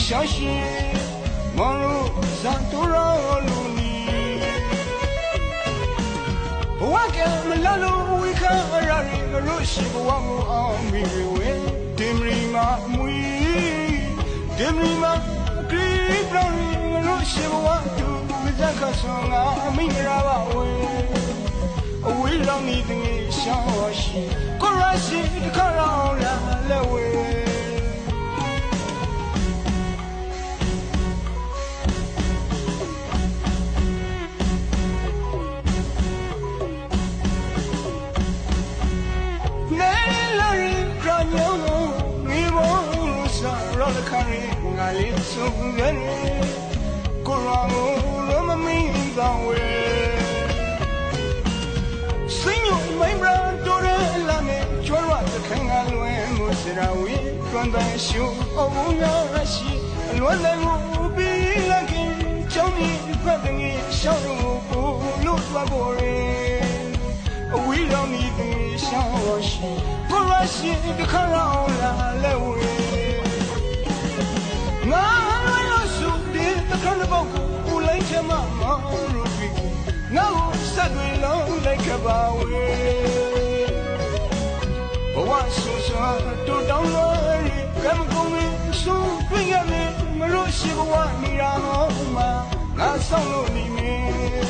相信忙碌上都让路我跟们拉路为看让人个热心我们阿弥为点里嘛没点里嘛给让人个热心我都没在看上啊没让我为让你的相信果然是看让人来为看人俺里送人，果然我们没当位。谁有没不让多人来没？全乱子看俺乱木是让为转单修欧阳西，乱来路比来给叫你快等你小路不路转过人，为了你的相信，果然是的看让来为。我要说的，他看着包谷来接妈妈入睡，我三对郎来开把位，我说说都当了人，咱们公民说对呀的，我若喜欢你让嘛，俺上路里面。